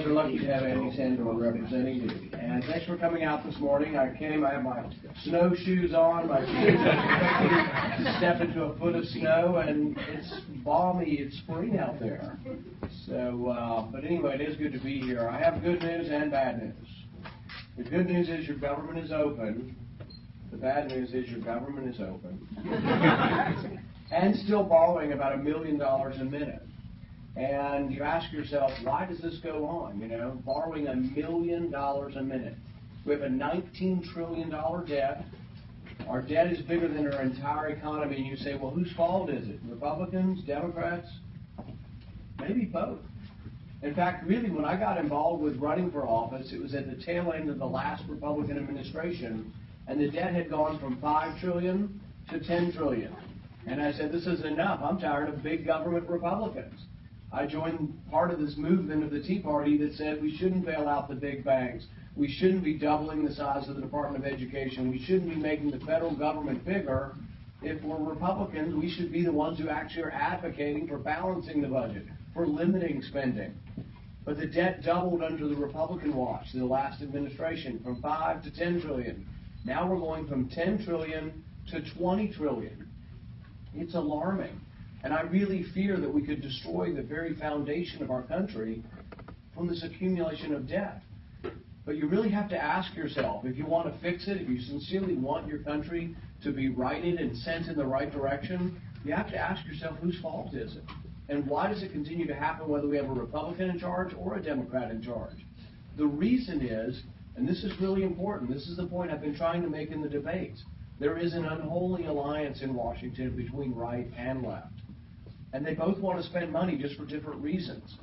We're lucky to have Andy Sandor representing you. And thanks for coming out this morning. I have my snowshoes on, my shoes to step into a foot of snow, and it's balmy, it's spring out there. So, but anyway, it is good to be here. I have good news and bad news. The good news is your government is open. The bad news is your government is open. And still borrowing about $1 million a minute. And you ask yourself, why does this go on? You know, borrowing $1 million a minute. We have a $19 trillion debt. Our debt is bigger than our entire economy. And you say, well, whose fault is it? Republicans, Democrats? Maybe both. In fact, really, when I got involved with running for office, it was at the tail end of the last Republican administration, and the debt had gone from $5 trillion to $10 trillion. And I said, this is enough. I'm tired of big government Republicans. I joined part of this movement of the Tea Party that said we shouldn't bail out the big banks. We shouldn't be doubling the size of the Department of Education. We shouldn't be making the federal government bigger. If we're Republicans, we should be the ones who actually are advocating for balancing the budget, for limiting spending. But the debt doubled under the Republican watch, the last administration, from 5 to 10 trillion. Now we're going from 10 trillion to 20 trillion. It's alarming. And I really fear that we could destroy the very foundation of our country from this accumulation of debt. But you really have to ask yourself, if you want to fix it, if you sincerely want your country to be righted and sent in the right direction, you have to ask yourself, whose fault is it? And why does it continue to happen whether we have a Republican in charge or a Democrat in charge? The reason is, and this is really important, this is the point I've been trying to make in the debates, there is an unholy alliance in Washington between right and left. And they both want to spend money just for different reasons.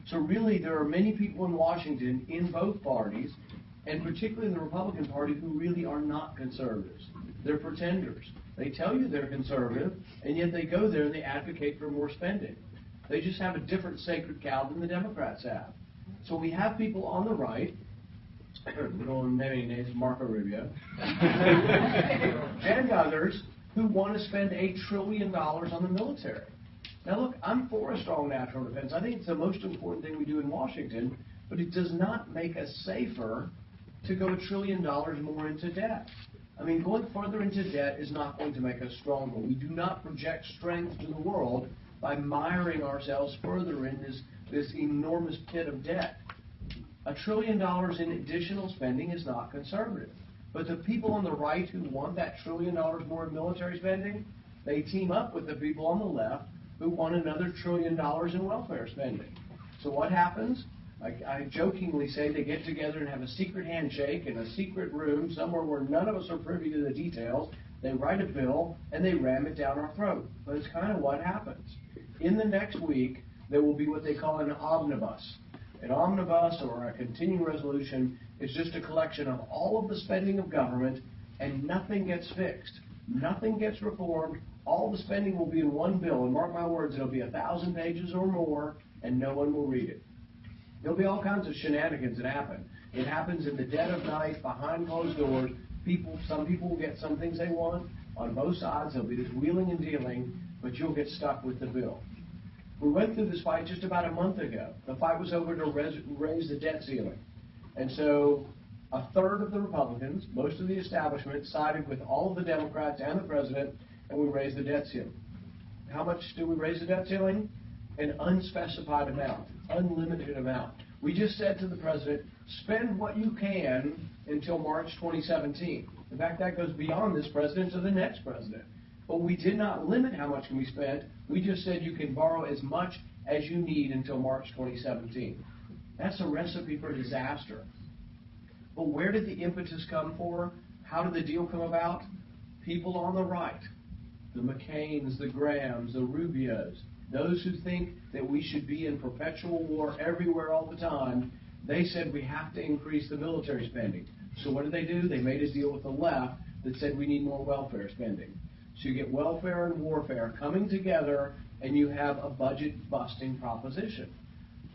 So really, there are many people in Washington, in both parties, and particularly in the Republican Party, who really are not conservatives. They're pretenders. They tell you they're conservative, and yet they go there and they advocate for more spending. They just have a different sacred cow than the Democrats have. So we have people on the right, we don't name any names, Marco Rubio, and others who want to spend $8 trillion on the military. Now look, I'm for a strong national defense. I think it's the most important thing we do in Washington, but it does not make us safer to go $1 trillion more into debt. I mean, going further into debt is not going to make us stronger. We do not project strength to the world by miring ourselves further in this enormous pit of debt. $1 trillion in additional spending is not conservative. But the people on the right who want that $1 trillion more in military spending, they team up with the people on the left who want another $1 trillion in welfare spending. So what happens? I jokingly say they get together and have a secret handshake in a secret room somewhere where none of us are privy to the details. They write a bill and they ram it down our throat. But it's kind of what happens. In the next week, there will be what they call an omnibus. An omnibus or a continuing resolution is just a collection of all of the spending of government, and nothing gets fixed. Nothing gets reformed. All the spending will be in one bill, and mark my words, it'll be 1,000 pages or more, and no one will read it. There'll be all kinds of shenanigans that happen. It happens in the dead of night, behind closed doors. Some people will get some things they want. On both sides, there'll be this wheeling and dealing, but you'll get stuck with the bill. We went through this fight just about a month ago. The fight was over to raise the debt ceiling. And so a third of the Republicans, most of the establishment, sided with all of the Democrats and the president, and we raised the debt ceiling. How much do we raise the debt ceiling? An unspecified amount, unlimited amount. We just said to the president, spend what you can until March 2017. In fact, that goes beyond this president to the next president. But we did not limit how much can be spent. We just said you can borrow as much as you need until March 2017. That's a recipe for disaster. But where did the impetus come for? How did the deal come about? People on the right, the McCains, the Grahams, the Rubios, those who think that we should be in perpetual war everywhere all the time, they said we have to increase the military spending. So what did they do? They made a deal with the left that said we need more welfare spending. So you get welfare and warfare coming together, and you have a budget-busting proposition.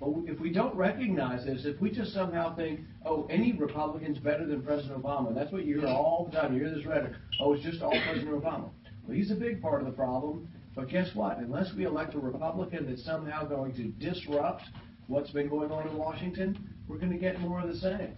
But if we don't recognize this, if we just somehow think, oh, any Republican's better than President Obama, that's what you hear all the time. You hear this rhetoric, oh, it's just all President Obama. Well, he's a big part of the problem, but guess what? Unless we elect a Republican that's somehow going to disrupt what's been going on in Washington, we're going to get more of the same.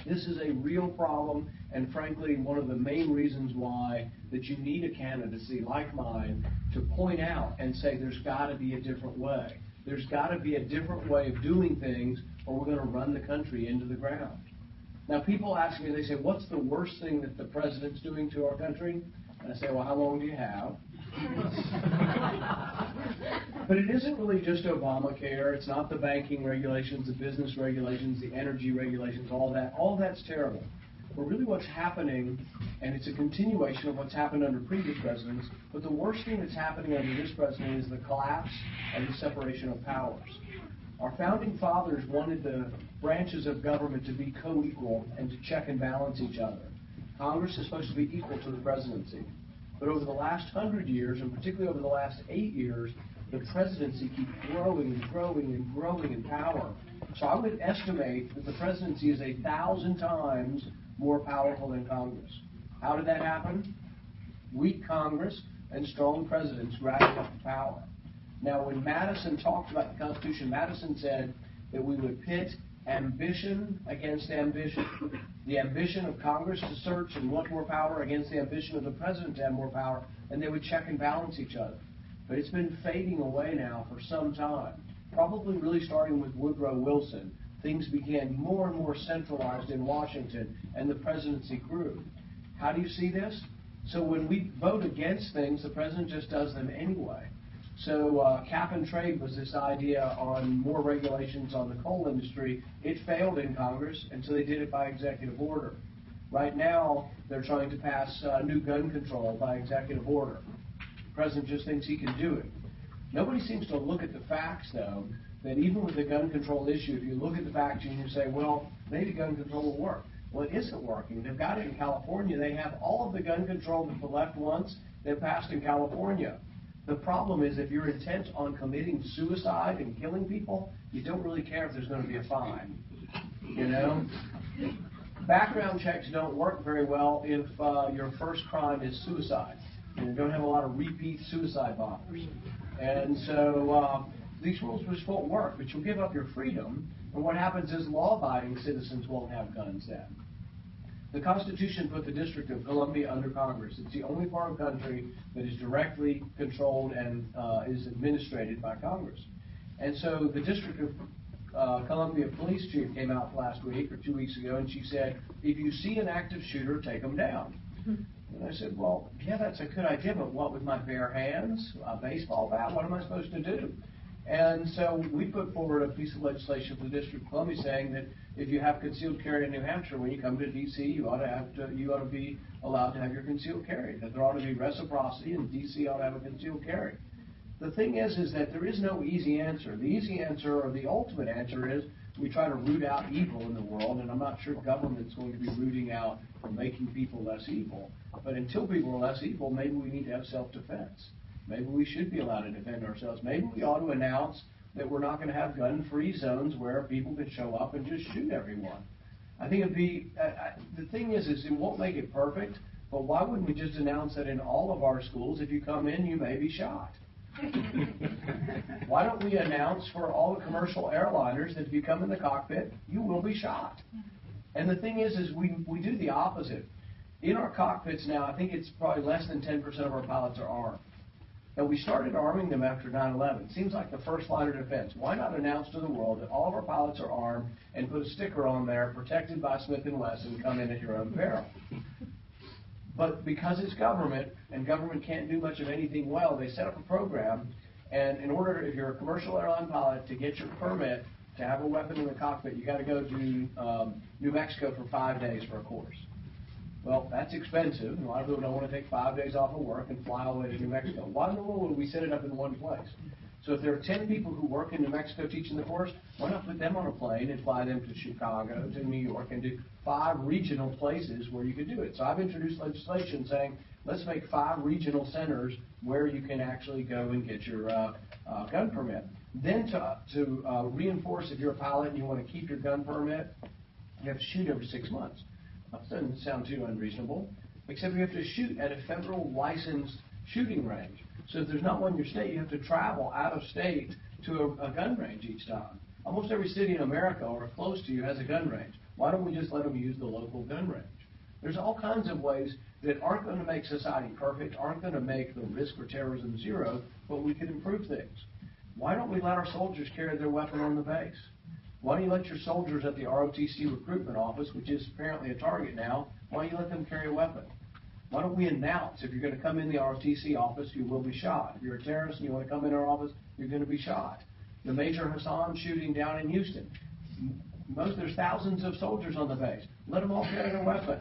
This is a real problem, and frankly, one of the main reasons why that you need a candidacy like mine to point out and say there's got to be a different way. There's got to be a different way of doing things, or we're going to run the country into the ground. Now, people ask me, they say, what's the worst thing that the president's doing to our country? And I say, well, how long do you have? But it isn't really just Obamacare. It's not the banking regulations, the business regulations, the energy regulations, all that. All that's terrible. But really what's happening, and it's a continuation of what's happened under previous presidents, but the worst thing that's happening under this president is the collapse of the separation of powers. Our founding fathers wanted the branches of government to be co-equal and to check and balance each other. Congress is supposed to be equal to the presidency. But over the last 100 years, and particularly over the last 8 years, the presidency keeps growing and growing and growing in power. So I would estimate that the presidency is 1,000 times more powerful than Congress. How did that happen? Weak Congress and strong presidents grabbed up the power. Now, when Madison talked about the Constitution, Madison said that we would pit ambition against ambition. The ambition of Congress to search and want more power against the ambition of the president to have more power, and they would check and balance each other. But it's been fading away now for some time, probably really starting with Woodrow Wilson. Things became more and more centralized in Washington, and the presidency grew. How do you see this? So when we vote against things, the president just does them anyway. So cap and trade was this idea on more regulations on the coal industry. It failed in Congress, and so they did it by executive order. Right now, they're trying to pass new gun control by executive order. The president just thinks he can do it. Nobody seems to look at the facts, though, that even with the gun control issue, if you look at the facts and you say, well, maybe gun control will work. Well, it isn't working. They've got it in California. They have all of the gun control that the left wants. They've passed in California. The problem is if you're intent on committing suicide and killing people, you don't really care if there's going to be a fine. You know? Background checks don't work very well if your first crime is suicide. And you don't have a lot of repeat suicide bombers. And so these rules just won't work, but you'll give up your freedom. And what happens is law-abiding citizens won't have guns then. The Constitution put the District of Columbia under Congress. It's the only part of the country that is directly controlled and is administrated by Congress. And so the District of Columbia police chief came out last week or 2 weeks ago, and she said, if you see an active shooter, take them down. And I said, well, yeah, that's a good idea, but what with my bare hands, a baseball bat, what am I supposed to do? And so we put forward a piece of legislation for the District of Columbia saying that if you have concealed carry in New Hampshire, when you come to D.C., you ought to be allowed to have your concealed carry. That there ought to be reciprocity, and D.C. ought to have a concealed carry. The thing is that there is no easy answer. The easy answer, or the ultimate answer, is we try to root out evil in the world, and I'm not sure government's going to be rooting out or making people less evil. But until people are less evil, maybe we need to have self-defense. Maybe we should be allowed to defend ourselves. Maybe we ought to announce that we're not going to have gun-free zones where people can show up and just shoot everyone. I think it'd be, the thing is it won't make it perfect, but why wouldn't we just announce that in all of our schools, if you come in, you may be shot? Why don't we announce for all the commercial airliners that if you come in the cockpit, you will be shot? And the thing is we do the opposite. In our cockpits now, I think it's probably less than 10% of our pilots are armed. Now, we started arming them after 9/11. Seems like the first line of defense. Why not announce to the world that all of our pilots are armed and put a sticker on there, protected by Smith & Wesson, come in at your own peril? But because it's government, and government can't do much of anything well, they set up a program, and in order, if you're a commercial airline pilot, to get your permit to have a weapon in the cockpit, you got to go to New Mexico for 5 days for a course. Well, that's expensive. A lot of people don't want to take 5 days off of work and fly all the way to New Mexico. Why in the world would we set it up in one place? So if there are 10 people who work in New Mexico teaching the course, why not put them on a plane and fly them to Chicago, to New York, and do 5 regional places where you could do it? So I've introduced legislation saying, let's make 5 regional centers where you can actually go and get your gun permit. Then to reinforce if you're a pilot and you want to keep your gun permit, you have to shoot every 6 months. That doesn't sound too unreasonable, except you have to shoot at a federal licensed shooting range. So if there's not one in your state, you have to travel out of state to a gun range each time. Almost every city in America or close to you has a gun range. Why don't we just let them use the local gun range? There's all kinds of ways that aren't going to make society perfect, aren't going to make the risk for terrorism zero, but we can improve things. Why don't we let our soldiers carry their weapon on the base? Why don't you let your soldiers at the ROTC recruitment office, which is apparently a target now, why don't you let them carry a weapon? Why don't we announce if you're going to come in the ROTC office, you will be shot. If you're a terrorist and you want to come in our office, you're going to be shot. The Major Hassan shooting down in Houston, there's thousands of soldiers on the base. Let them all carry their weapon.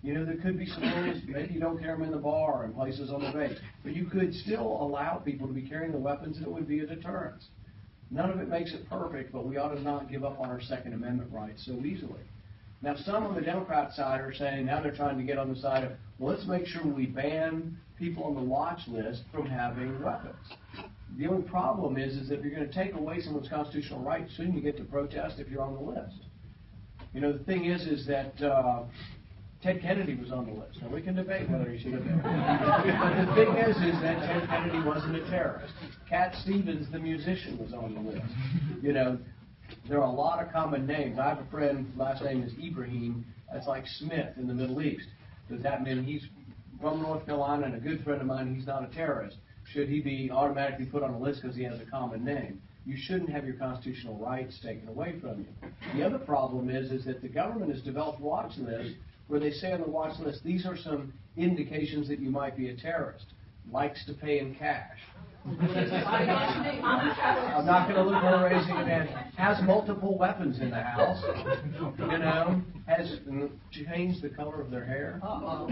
You know, there could be some rules. Maybe you don't carry them in the bar and places on the base. But you could still allow people to be carrying the weapons, and it would be a deterrence. None of it makes it perfect, but we ought to not give up on our Second Amendment rights so easily. Now, some on the Democrat side are saying, now they're trying to get on the side of, well, let's make sure we ban people on the watch list from having weapons. The only problem is that if you're going to take away someone's constitutional rights, soon you get to protest if you're on the list. You know, the thing is that Ted Kennedy was on the list. Now, we can debate whether he should have been. But the thing is that Ted Kennedy wasn't a terrorist. Cat Stevens, the musician, was on the list. You know, there are a lot of common names. I have a friend, last name is Ibrahim, that's like Smith in the Middle East. Does that mean he's from North Carolina and a good friend of mine, he's not a terrorist? Should he be automatically put on a list because he has a common name? You shouldn't have your constitutional rights taken away from you. The other problem is that the government has developed watch lists where they say on the watch list, these are some indications that you might be a terrorist. Likes to pay in cash. I'm not going to look for raising a hand. Has multiple weapons in the house. You know, has changed the color of their hair. But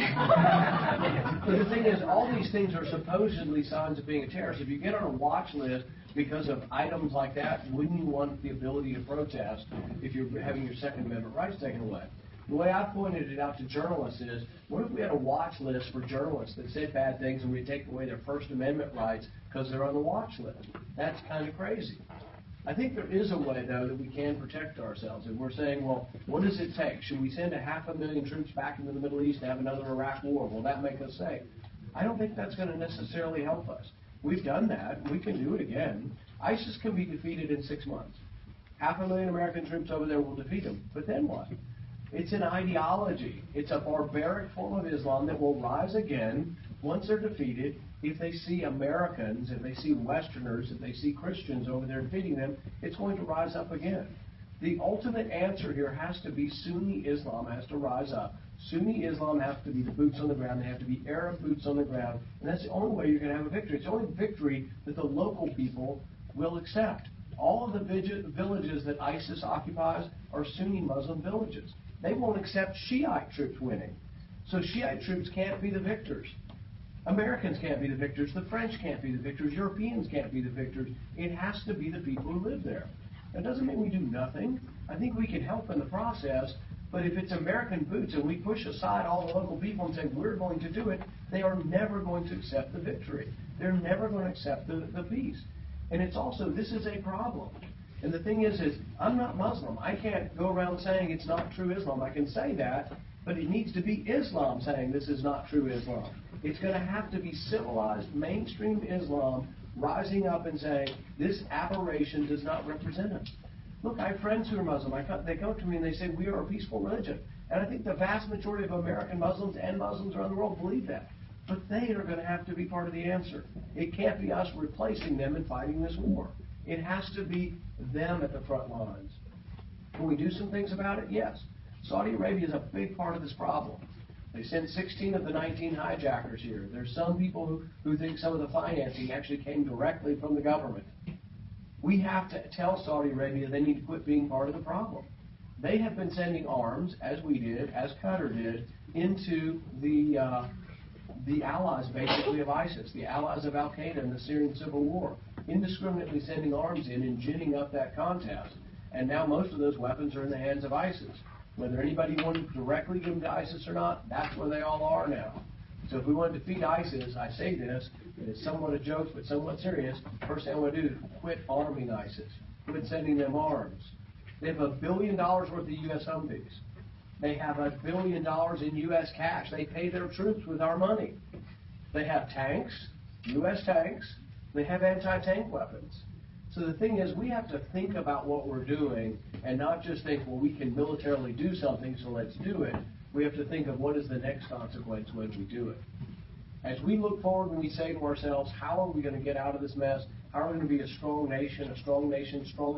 the thing is, all these things are supposedly signs of being a terrorist. If you get on a watch list because of items like that, wouldn't you want the ability to protest if you're having your Second Amendment rights taken away? The way I pointed it out to journalists is, what if we had a watch list for journalists that said bad things and we take away their First Amendment rights because they're on the watch list? That's kind of crazy. I think there is a way, though, that we can protect ourselves. And we're saying, well, what does it take? Should we send 500,000 troops back into the Middle East to have another Iraq war? Will that make us safe? I don't think that's going to necessarily help us. We've done that. We can do it again. ISIS can be defeated in 6 months. 500,000 American troops over there will defeat them. But then what? It's an ideology. It's a barbaric form of Islam that will rise again once they're defeated. If they see Americans, if they see Westerners, if they see Christians over there defeating them, it's going to rise up again. The ultimate answer here has to be Sunni Islam has to rise up. Sunni Islam has to be the boots on the ground. They have to be Arab boots on the ground. And that's the only way you're going to have a victory. It's the only victory that the local people will accept. All of the villages that ISIS occupies are Sunni Muslim villages. They won't accept Shiite troops winning. So Shiite troops can't be the victors. Americans can't be the victors. The French can't be the victors. Europeans can't be the victors. It has to be the people who live there. That doesn't mean we do nothing. I think we can help in the process. But if it's American boots and we push aside all the local people and say we're going to do it, they are never going to accept the victory. They're never going to accept the peace. And it's also, this is a problem. And the thing is I'm not Muslim. I can't go around saying it's not true Islam. I can say that, but it needs to be Islam saying this is not true Islam. It's going to have to be civilized, mainstream Islam rising up and saying this aberration does not represent us. Look, I have friends who are Muslim. They come to me and they say we are a peaceful religion. And I think the vast majority of American Muslims and Muslims around the world believe that. But they are going to have to be part of the answer. It can't be us replacing them and fighting this war. It has to be them at the front lines. Can we do some things about it? Yes. Saudi Arabia is a big part of this problem. They sent 16 of the 19 hijackers here. There's some people who think some of the financing actually came directly from the government. We have to tell Saudi Arabia they need to quit being part of the problem. They have been sending arms, as we did, as Qatar did, into the allies, basically, of ISIS, the allies of Al-Qaeda in the Syrian civil war, indiscriminately sending arms in and ginning up that contest. And now most of those weapons are in the hands of ISIS. Whether anybody wanted to directly give them to ISIS or not, that's where they all are now. So if we want to defeat ISIS, I say this, and it's somewhat a joke, but somewhat serious, first thing I want to do is quit arming ISIS, quit sending them arms. They have $1 billion worth of U.S. Humvees. They have $1 billion in U.S. cash. They pay their troops with our money. They have tanks, U.S. tanks. They have anti-tank weapons. So the thing is, we have to think about what we're doing and not just think, well, we can militarily do something, so let's do it. We have to think of what is the next consequence when we do it. As we look forward and we say to ourselves, how are we going to get out of this mess? How are we going to be a strong nation strong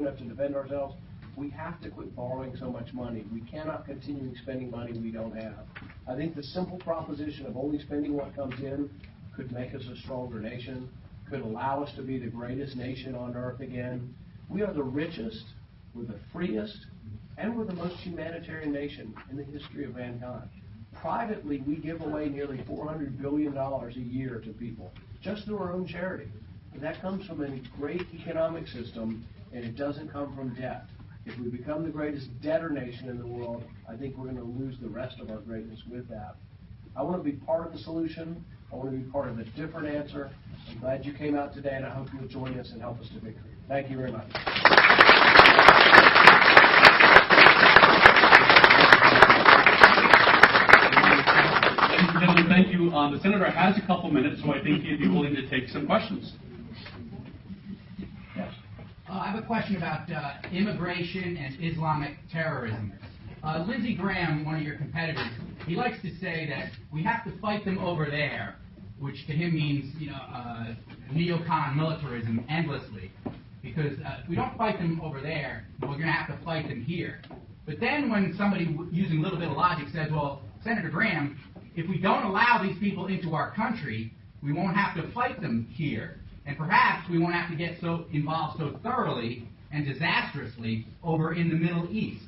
enough to defend ourselves? We have to quit borrowing so much money. We cannot continue spending money we don't have. I think the simple proposition of only spending what comes in could make us a stronger nation, could allow us to be the greatest nation on earth again. We are the richest, we're the freest, and we're the most humanitarian nation in the history of mankind. Privately, we give away nearly $400 billion a year to people, just through our own charity. And that comes from a great economic system, and it doesn't come from debt. If we become the greatest debtor nation in the world, I think we're going to lose the rest of our greatness with that. I want to be part of the solution. I want to be part of a different answer. I'm glad you came out today, and I hope you'll join us and help us to victory. Thank you very much. Ladies and gentlemen, thank you. The Senator has a couple minutes, so I think he'd be willing to take some questions. Yes. I have a question about immigration and Islamic terrorism. Lindsey Graham, one of your competitors, he likes to say that we have to fight them over there, which to him means, neocon militarism endlessly. Because if we don't fight them over there, we're going to have to fight them here. But then when somebody using a little bit of logic says, well, Senator Graham, if we don't allow these people into our country, we won't have to fight them here. And perhaps we won't have to get so involved so thoroughly and disastrously over in the Middle East.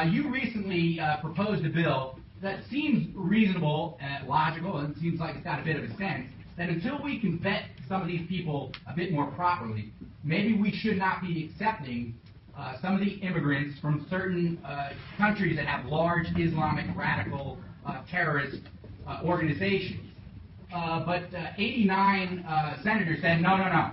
You recently proposed a bill that seems reasonable and logical, and it seems like it's got a bit of a sense, that until we can vet some of these people a bit more properly, maybe we should not be accepting some of the immigrants from certain countries that have large Islamic radical terrorist organizations. But 89 senators said, no.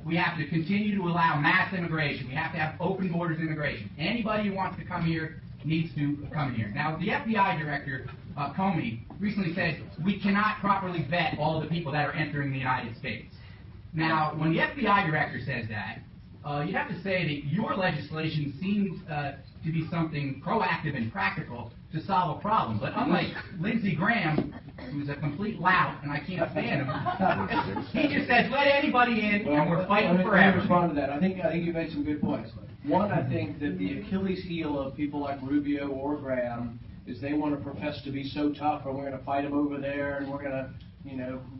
We have to continue to allow mass immigration. We have to have open borders immigration. Anybody who wants to come here needs to come here. Now, the FBI director, Comey, recently said we cannot properly vet all the people that are entering the United States. Now, when the FBI director says that, you'd have to say that your legislation seems to be something proactive and practical to solve a problem. But unlike Lindsey Graham, who's a complete lout, and I can't stand him, he just says, let anybody in, and we're fighting forever. Let me respond to that. I think you made some good points. One, I think that the Achilles heel of people like Rubio or Graham is they want to profess to be so tough, and we're going to fight them over there, and we're going to,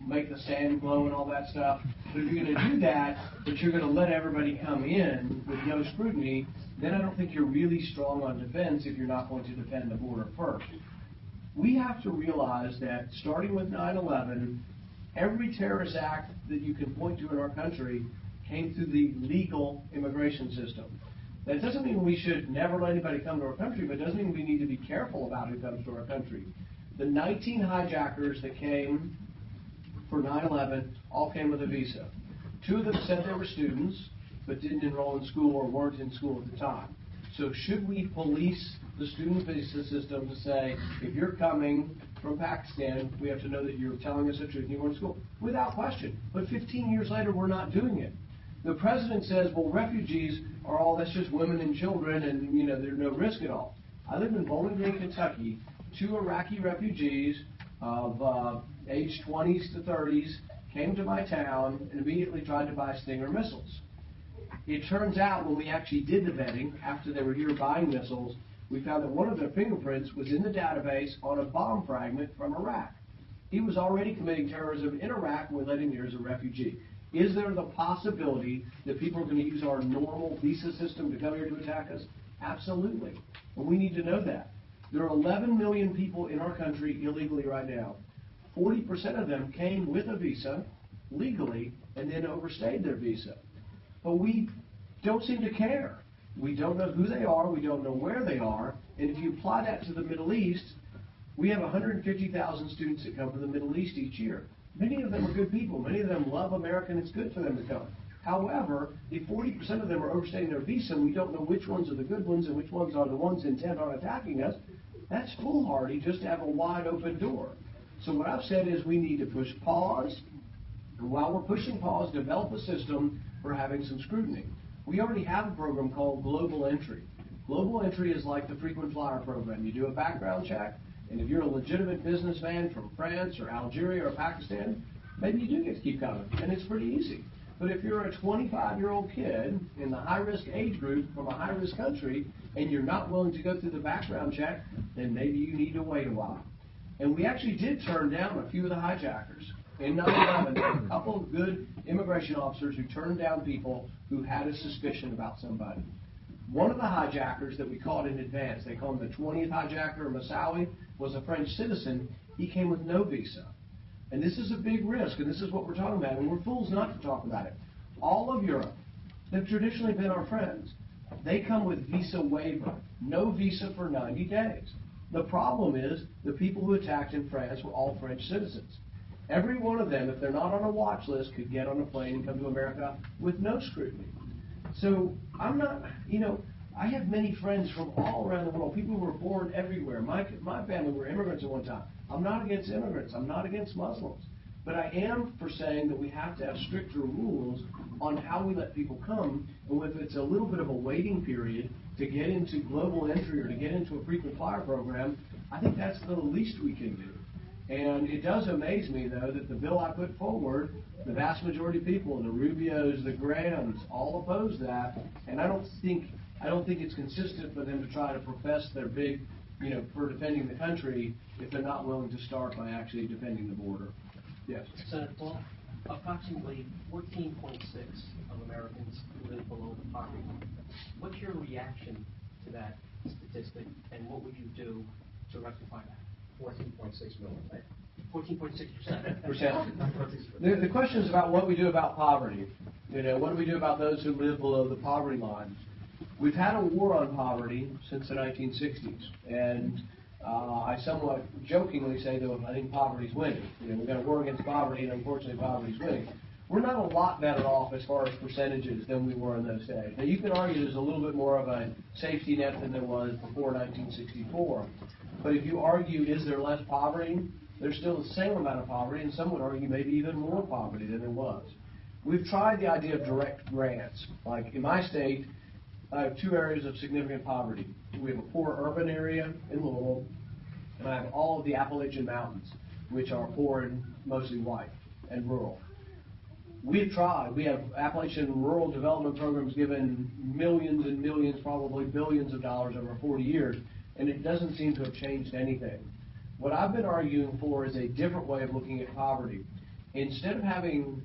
make the sand glow and all that stuff. But if you're going to do that, but you're going to let everybody come in with no scrutiny, then I don't think you're really strong on defense if you're not going to defend the border first. We have to realize that starting with 9/11, every terrorist act that you can point to in our country came through the legal immigration system. That doesn't mean we should never let anybody come to our country, but it doesn't mean we need to be careful about who comes to our country. The 19 hijackers that came for 9/11 all came with a visa. 2 of them said they were students, but didn't enroll in school or weren't in school at the time. So should we police the student visa system to say, if you're coming from Pakistan, we have to know that you're telling us the truth and you went to school? Without question. But 15 years later, we're not doing it. The president says, well, refugees are all, that's just women and children, and, there's no risk at all. I live in Bowling Green, Kentucky. 2 Iraqi refugees of age 20s to 30s came to my town and immediately tried to buy Stinger missiles. It turns out when we actually did the vetting, after they were here buying missiles, we found that one of their fingerprints was in the database on a bomb fragment from Iraq. He was already committing terrorism in Iraq and we let him here as a refugee. Is there the possibility that people are going to use our normal visa system to come here to attack us? Absolutely. And we need to know that. There are 11 million people in our country illegally right now. 40% of them came with a visa legally and then overstayed their visa. But we don't seem to care. We don't know who they are. We don't know where they are. And if you apply that to the Middle East, we have 150,000 students that come from the Middle East each year. Many of them are good people. Many of them love America, and it's good for them to come. However, if 40% of them are overstaying their visa, and we don't know which ones are the good ones and which ones are the ones intent on attacking us, that's foolhardy just to have a wide open door. So what I've said is we need to push pause. And while we're pushing pause, develop a system for having some scrutiny. We already have a program called Global Entry. Global Entry is like the frequent flyer program. You do a background check, and if you're a legitimate businessman from France or Algeria or Pakistan, maybe you do get to keep coming, and it's pretty easy. But if you're a 25-year-old kid in the high-risk age group from a high-risk country, and you're not willing to go through the background check, then maybe you need to wait a while. And we actually did turn down a few of the hijackers. In 9/11, a couple of good immigration officers who turned down people who had a suspicion about somebody. One of the hijackers that we caught in advance, they call him the 20th hijacker, Moussaoui, was a French citizen. He came with no visa. And this is a big risk, and this is what we're talking about, and we're fools not to talk about it. All of Europe, they've traditionally been our friends. They come with visa waiver, no visa for 90 days. The problem is the people who attacked in France were all French citizens. Every one of them, if they're not on a watch list, could get on a plane and come to America with no scrutiny. So I'm not, I have many friends from all around the world, people who were born everywhere. My family were immigrants at one time. I'm not against immigrants. I'm not against Muslims. But I am for saying that we have to have stricter rules on how we let people come. And if it's a little bit of a waiting period to get into global entry or to get into a frequent flyer program, I think that's the least we can do. And it does amaze me, though, that the bill I put forward, the vast majority of people, the Rubios, the Grahams, all oppose that. And I don't think it's consistent for them to try to profess their big, for defending the country if they're not willing to start by actually defending the border. Yes. Senator Paul, approximately 14.6 of Americans live below the poverty line. What's your reaction to that statistic, and what would you do to rectify that? 14.6 million. 14.6%. The question is about what we do about poverty. What do we do about those who live below the poverty line? We've had a war on poverty since the 1960s, and I somewhat jokingly say that I think poverty's winning. We've got a war against poverty, and unfortunately poverty's winning. We're not a lot better off as far as percentages than we were in those days. Now, you can argue there's a little bit more of a safety net than there was before 1964. But if you argue, is there less poverty, there's still the same amount of poverty, and some would argue maybe even more poverty than there was. We've tried the idea of direct grants. Like in my state, I have two areas of significant poverty. We have a poor urban area in Louisville, and I have all of the Appalachian Mountains, which are poor and mostly white and rural. We've tried. We have Appalachian rural development programs given millions and millions, probably billions of dollars over 40 years, and it doesn't seem to have changed anything. What I've been arguing for is a different way of looking at poverty. Instead of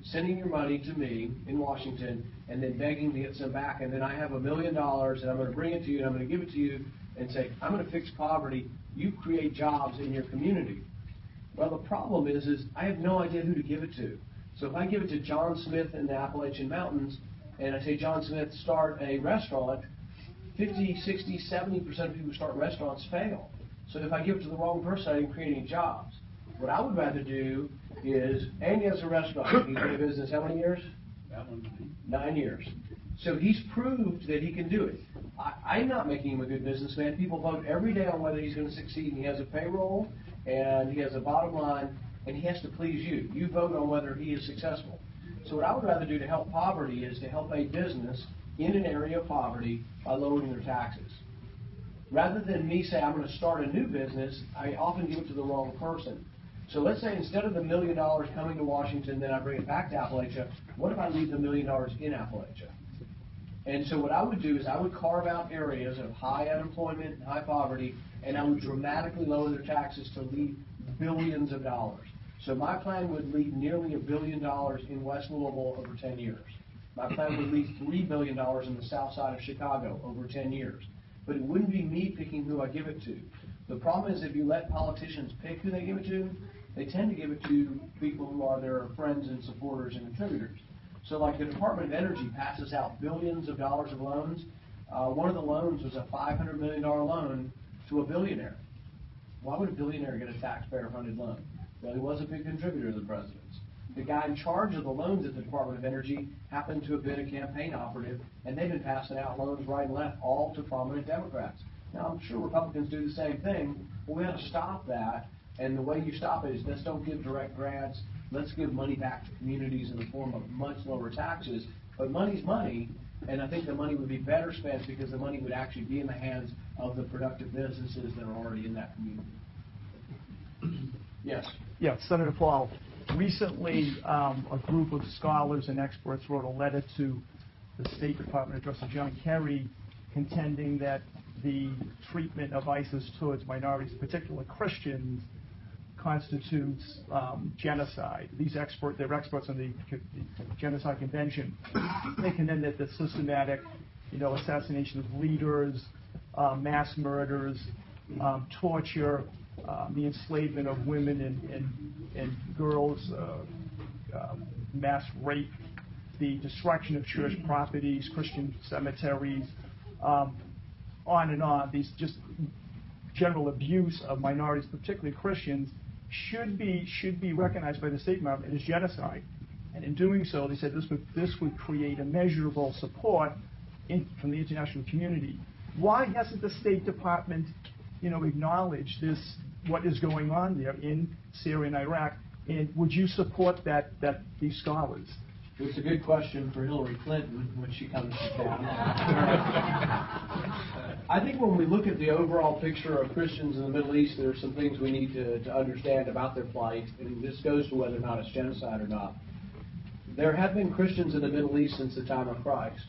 sending your money to me in Washington and then begging to get some back, and then I have $1 million and I'm going to bring it to you and I'm going to give it to you and say, I'm going to fix poverty, you create jobs in your community. Well, the problem is I have no idea who to give it to. So if I give it to John Smith in the Appalachian Mountains and I say, John Smith, start a restaurant, 50, 60, 70% of people who start restaurants fail. So if I give it to the wrong person, I didn't create any jobs. What I would rather do is, Andy has a restaurant. He's been in business how many years? 9 years. So he's proved that he can do it. I'm not making him a good businessman. People vote every day on whether he's going to succeed. And he has a payroll, and he has a bottom line, and he has to please you. You vote on whether he is successful. So what I would rather do to help poverty is to help a business in an area of poverty by lowering their taxes. Rather than me say I'm going to start a new business, I often give it to the wrong person. So let's say instead of the $1 million coming to Washington, then I bring it back to Appalachia, what if I leave the $1 million in Appalachia? And so what I would do is I would carve out areas of high unemployment and high poverty, and I would dramatically lower their taxes to leave billions of dollars. So my plan would leave nearly $1 billion in West Louisville over 10 years. My plan would leave $3 billion in the south side of Chicago over 10 years. But it wouldn't be me picking who I give it to. The problem is if you let politicians pick who they give it to, they tend to give it to people who are their friends and supporters and contributors. So like the Department of Energy passes out billions of dollars of loans. One of the loans was a $500 million loan to a billionaire. Why would a billionaire get a taxpayer-funded loan? Well, he was a big contributor to the president's. The guy in charge of the loans at the Department of Energy happened to have been a campaign operative, and they've been passing out loans right and left, all to prominent Democrats. Now, I'm sure Republicans do the same thing, but we have to stop that. And the way you stop it is let's don't give direct grants. Let's give money back to communities in the form of much lower taxes But money's money, and I think the money would be better spent because the money would actually be in the hands of the productive businesses that are already in that community. Yes. Yeah, Senator Paul. Recently, a group of scholars and experts wrote a letter to the State Department addressed to John Kerry, contending that the treatment of ISIS towards minorities, particularly Christians, constitutes genocide. They're experts on the Genocide Convention. They contend that the systematic, assassination of leaders, mass murders, torture, the enslavement of women and girls, mass rape, the destruction of church properties, Christian cemeteries, on and on. These just general abuse of minorities, particularly Christians, should be recognized by the State Department as genocide. And in doing so, they said this would create immeasurable support from the international community. Why hasn't the State Department, acknowledged what is going on there in Syria and Iraq? And would you support that these scholars? It's a good question for Hillary Clinton when she comes to town. I think when we look at the overall picture of Christians in the Middle East, there are some things we need to understand about their plight, and this goes to whether or not it's genocide or not. There have been Christians in the Middle East since the time of Christ,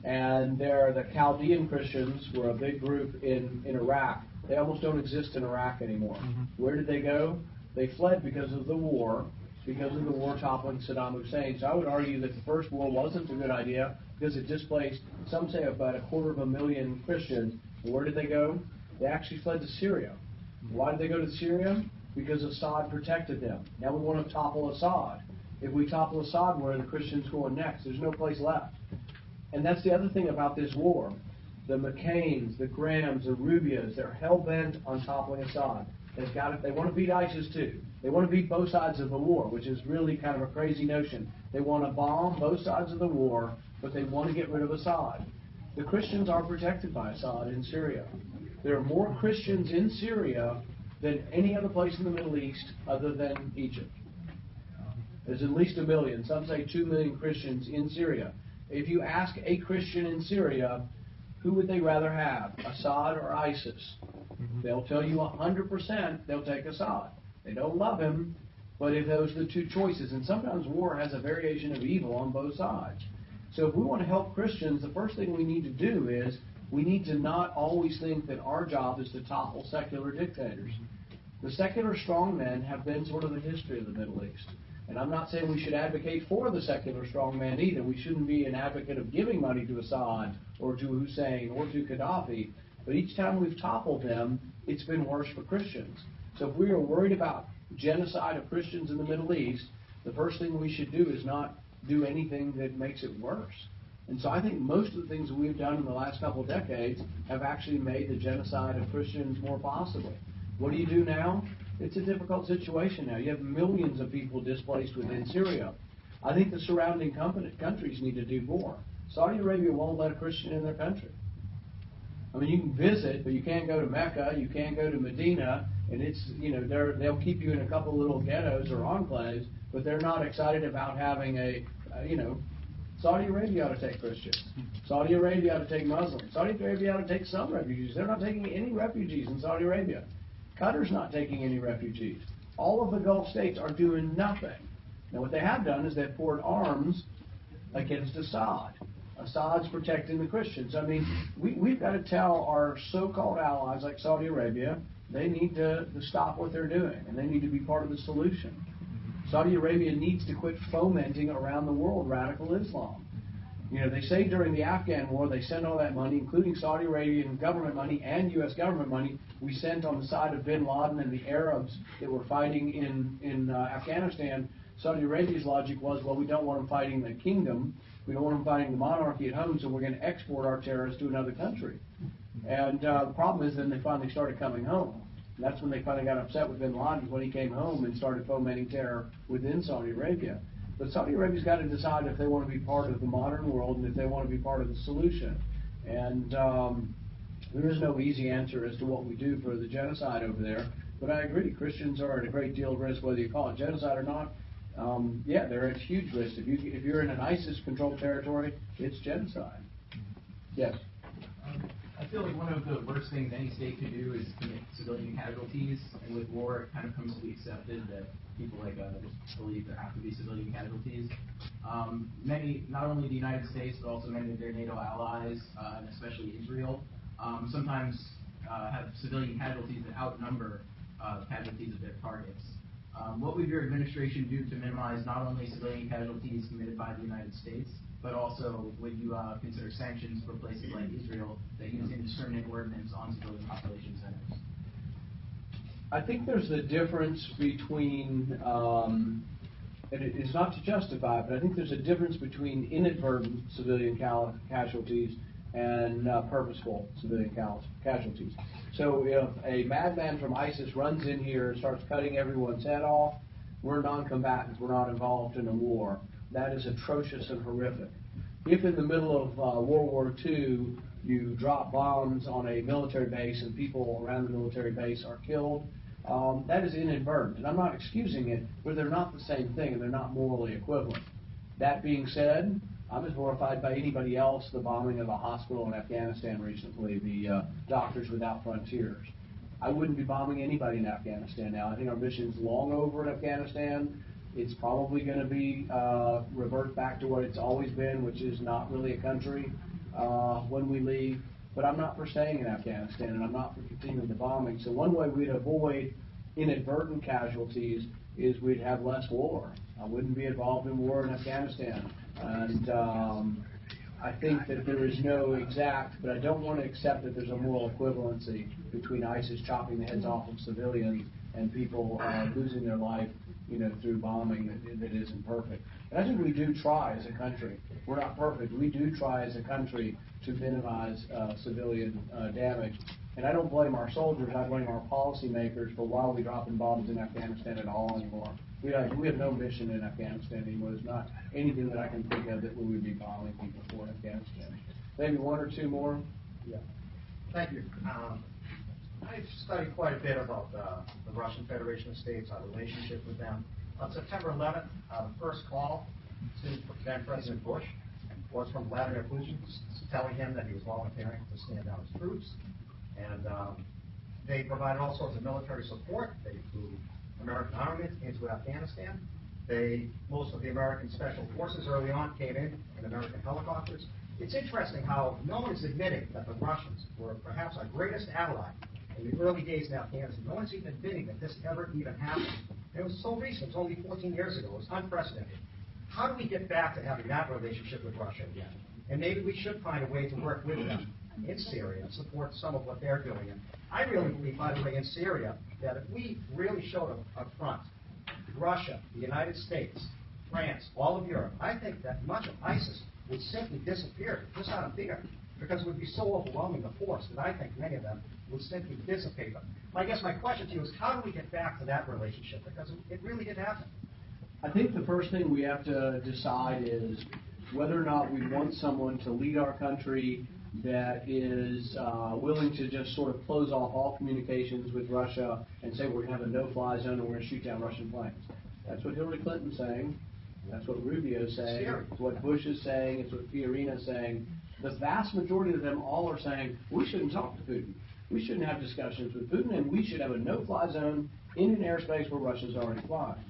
and the Chaldean Christians were a big group in Iraq. They almost don't exist in Iraq anymore. Mm-hmm. Where did they go? They fled because of the war toppling Saddam Hussein. So I would argue that the first war wasn't a good idea because it displaced, some say, about 250,000 Christians. And where did they go? They actually fled to Syria. Why did they go to Syria? Because Assad protected them. Now we want to topple Assad. If we topple Assad, where are the Christians going next? There's no place left. And that's the other thing about this war. The McCains, the Grahams, the Rubias, they're hell-bent on toppling Assad. They want to beat ISIS too. They want to beat both sides of the war, which is really kind of a crazy notion. They want to bomb both sides of the war, but they want to get rid of Assad. The Christians are protected by Assad in Syria. There are more Christians in Syria than any other place in the Middle East other than Egypt. There's at least 1 million. Some say 2 million Christians in Syria. If you ask a Christian in Syria, who would they rather have, Assad or ISIS? They'll tell you 100% they'll take Assad. They don't love him, but if those are the two choices, and sometimes war has a variation of evil on both sides. So if we want to help Christians, the first thing we need to do is we need to not always think that our job is to topple secular dictators. The secular strongmen have been sort of the history of the Middle East. And I'm not saying we should advocate for the secular strongman either. We shouldn't be an advocate of giving money to Assad or to Hussein or to Gaddafi. But each time we've toppled them, it's been worse for Christians. So if we are worried about genocide of Christians in the Middle East, the first thing we should do is not do anything that makes it worse. And so I think most of the things that we've done in the last couple of decades have actually made the genocide of Christians more possible. What do you do now? It's a difficult situation now. You have millions of people displaced within Syria. I think the surrounding countries need to do more. Saudi Arabia won't let a Christian in their country. I mean, you can visit, but you can't go to Mecca, you can't go to Medina, and it's, they'll keep you in a couple little ghettos or enclaves, but they're not excited about having Saudi Arabia ought to take Christians. Saudi Arabia ought to take Muslims. Saudi Arabia ought to take some refugees. They're not taking any refugees in Saudi Arabia. Qatar's not taking any refugees. All of the Gulf states are doing nothing. Now, what they have done is they've poured arms against Assad. Assad's protecting the Christians. I mean, we've got to tell our so-called allies like Saudi Arabia, they need to stop what they're doing, and they need to be part of the solution. Saudi Arabia needs to quit fomenting around the world radical Islam. They say during the Afghan war, they sent all that money, including Saudi Arabian government money and U.S. government money, we sent on the side of bin Laden and the Arabs that were fighting in Afghanistan. Saudi Arabia's logic was, well, we don't want them fighting the kingdom. We don't want them fighting the monarchy at home, so we're going to export our terrorists to another country. And the problem is then they finally started coming home. And that's when they finally got upset with bin Laden, when he came home and started fomenting terror within Saudi Arabia. But Saudi Arabia's got to decide if they want to be part of the modern world and if they want to be part of the solution. And there is no easy answer as to what we do for the genocide over there. But I agree, Christians are at a great deal of risk, whether you call it genocide or not. yeah, they're at huge risk. If you're in an ISIS-controlled territory, it's genocide. Yes. I feel like one of the worst things any state could do is commit civilian casualties, and with war, it kind of comes to be accepted that people just believe there have to be civilian casualties. Many, not only the United States, but also many of their NATO allies, and especially Israel, sometimes have civilian casualties that outnumber casualties of their targets. What would your administration do to minimize not only civilian casualties committed by the United States, but also would you consider sanctions for places like Israel that use indiscriminate ordinance on civilian population centers? I think there's a difference between, and it's not to justify, but I think there's a difference between inadvertent civilian casualties and purposeful civilian casualties. So if a madman from ISIS runs in here and starts cutting everyone's head off, we're non-combatants, we're not involved in a war. That is atrocious and horrific. If in the middle of World War II you drop bombs on a military base and people around the military base are killed, that is inadvertent. And I'm not excusing it, but they're not the same thing and they're not morally equivalent. That being said, I'm as horrified by anybody else the bombing of a hospital in Afghanistan recently, the Doctors Without Frontiers. I wouldn't be bombing anybody in Afghanistan now. I think our mission's long over in Afghanistan. It's probably going to be revert back to what it's always been, which is not really a country when we leave. But I'm not for staying in Afghanistan, and I'm not for continuing the bombing. So one way we'd avoid inadvertent casualties is we'd have less war. I wouldn't be involved in war in Afghanistan. And I think that there is no exact, but I don't want to accept that there's a moral equivalency between ISIS chopping the heads off of civilians and people losing their life, through bombing that isn't perfect. And I think we do try as a country. We're not perfect. We do try as a country to minimize civilian damage. And I don't blame our soldiers. I blame our policymakers for why we dropping bombs in Afghanistan at all anymore. We have no mission in Afghanistan anymore. There's not anything that I can think of that we would be bombing people for in Afghanistan. Maybe one or two more? Yeah. Thank you. I've studied quite a bit about the Russian Federation of States, our relationship with them. On September 11th, the first call to then President Bush was from Vladimir Putin telling him that he was volunteering to stand down his troops. And they provided all sorts of military support. They flew American armament into Afghanistan. Most of the American special forces early on came in American helicopters. It's interesting how no one is admitting that the Russians were perhaps our greatest ally in the early days in Afghanistan. No one's even admitting that this ever even happened. It was so recent. It was only 14 years ago. It was unprecedented. How do we get back to having that relationship with Russia again? And maybe we should find a way to work with them in Syria and support some of what they're doing. And I really believe, by the way, in Syria, that if we really showed a front, Russia, the United States, France, all of Europe, I think that much of ISIS would simply disappear, just out of fear, because it would be so overwhelming the force that I think many of them would simply dissipate them. I guess my question to you is, how do we get back to that relationship? Because it really did happen. I think the first thing we have to decide is whether or not we want someone to lead our country that is willing to just sort of close off all communications with Russia and say we're going to have a no-fly zone and we're going to shoot down Russian planes. That's what Hillary Clinton's saying. That's what Rubio's saying. It's what Bush is saying. It's what Fiorina's saying. The vast majority of them all are saying we shouldn't talk to Putin. We shouldn't have discussions with Putin, and we should have a no-fly zone in an airspace where Russia's already flying.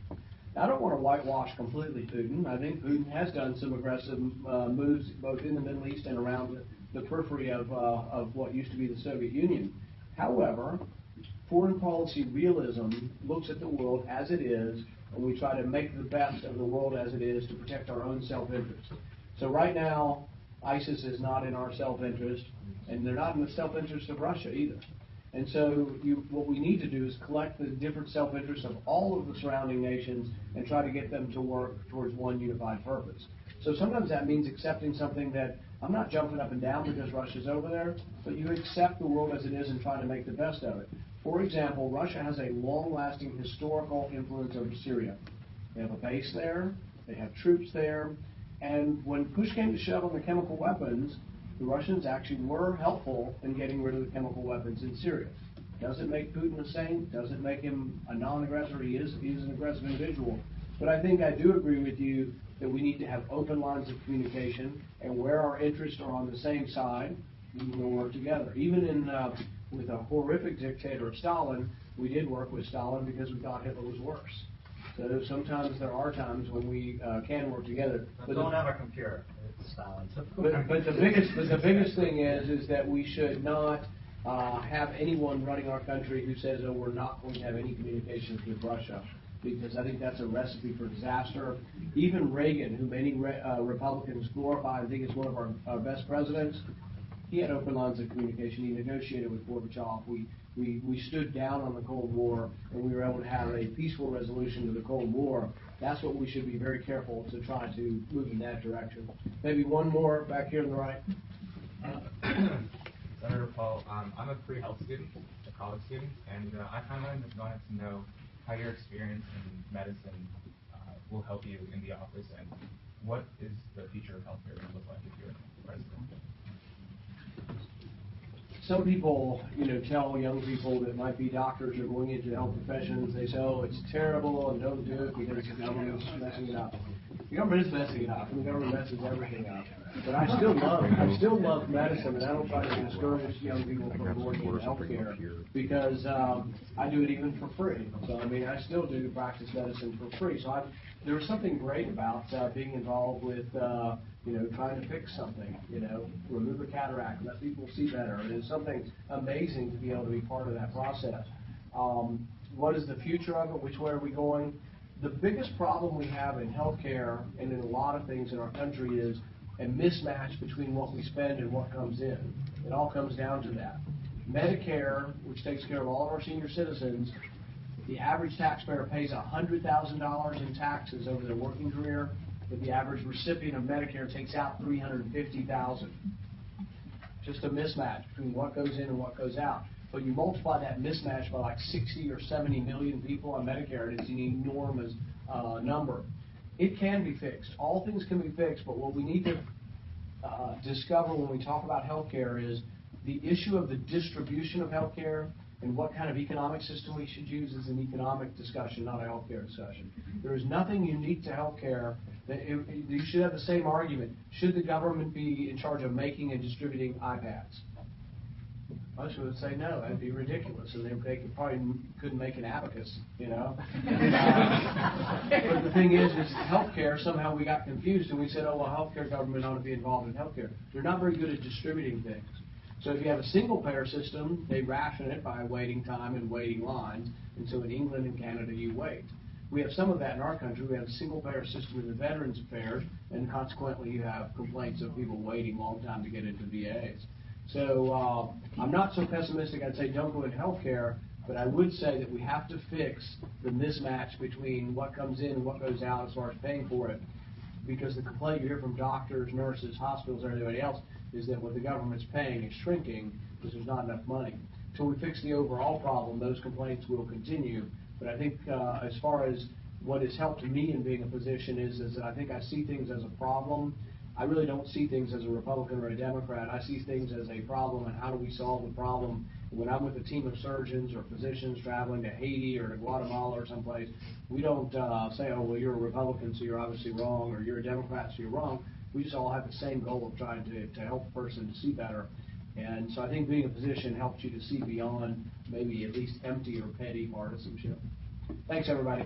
Now, I don't want to whitewash completely Putin. I think Putin has done some aggressive moves both in the Middle East and around the periphery of what used to be the Soviet Union. However, foreign policy realism looks at the world as it is, and we try to make the best of the world as it is to protect our own self-interest. So right now, ISIS is not in our self-interest, and they're not in the self-interest of Russia either. And so what we need to do is collect the different self-interests of all of the surrounding nations and try to get them to work towards one unified purpose. So sometimes that means accepting something that I'm not jumping up and down because Russia's over there, but you accept the world as it is and try to make the best of it. For example, Russia has a long-lasting historical influence over Syria. They have a base there, they have troops there, and when push came to shove on the chemical weapons, the Russians actually were helpful in getting rid of the chemical weapons in Syria. Does it make Putin a saint? Does it make him a non-aggressor? He's an aggressive individual. But I think I do agree with you that we need to have open lines of communication, and where our interests are on the same side, we will work together. Even in with a horrific dictator of Stalin, we did work with Stalin because we thought Hitler was worse. So sometimes there are times when we can work together. But don't have a computer. It's Stalin. But the biggest thing is that we should not have anyone running our country who says, oh, we're not going to have any communications with Russia, because I think that's a recipe for disaster. Even Reagan, who many Republicans glorify and think is one of our best presidents, he had open lines of communication. He negotiated with Gorbachev. We stood down on the Cold War, and we were able to have a peaceful resolution to the Cold War. That's what we should be very careful to try to move in that direction. Maybe one more back here on the right. Senator Paul, I'm a pre-health student, a college student, and I kind of wanted to know how your experience in medicine will help you in the office, and what is the future of healthcare going to look like if you're president? Some people, tell young people that might be doctors or going into health professions, they say, oh, it's terrible and don't do it because the government's messing it up. The government is messing it up, and the government messes everything up. But I still love medicine, and I don't try to discourage young people from going into healthcare because I do it even for free. So, I still do practice medicine for free. So there's something great about being involved with, trying to fix something, remove a cataract, let people see better. It is something amazing to be able to be part of that process. What is the future of it? Which way are we going? The biggest problem we have in healthcare and in a lot of things in our country is a mismatch between what we spend and what comes in. It all comes down to that. Medicare, which takes care of all of our senior citizens, the average taxpayer pays $100,000 in taxes over their working career, but the average recipient of Medicare takes out $350,000. Just a mismatch between what goes in and what goes out. But you multiply that mismatch by like 60 or 70 million people on Medicare, and it's an enormous number. It can be fixed. All things can be fixed, but what we need to discover when we talk about healthcare is the issue of the distribution of healthcare and what kind of economic system we should use is an economic discussion, not a healthcare discussion. There is nothing unique to healthcare. You should have the same argument. Should the government be in charge of making and distributing iPads? Most would say no, that'd be ridiculous, and they probably couldn't make an abacus, But the thing is healthcare, somehow we got confused, and we said, oh, well, healthcare government ought to be involved in healthcare. They're not very good at distributing things. So if you have a single-payer system, they ration it by waiting time and waiting lines, and so in England and Canada, you wait. We have some of that in our country. We have a single-payer system in the Veterans Affairs, and consequently, you have complaints of people waiting a long time to get into VAs. So I'm not so pessimistic. I'd say don't go into healthcare, but I would say that we have to fix the mismatch between what comes in and what goes out as far as paying for it, because the complaint you hear from doctors, nurses, hospitals, or anybody else is that what the government's paying is shrinking because there's not enough money. Until we fix the overall problem, those complaints will continue. But I think as far as what has helped me in being a physician is that I think I see things as a problem. I really don't see things as a Republican or a Democrat. I see things as a problem, and how do we solve the problem? When I'm with a team of surgeons or physicians traveling to Haiti or to Guatemala or someplace, we don't say, oh, well, you're a Republican, so you're obviously wrong, or you're a Democrat, so you're wrong. We just all have the same goal of trying to help a person to see better. And so I think being a physician helps you to see beyond maybe at least empty or petty partisanship. Thanks, everybody.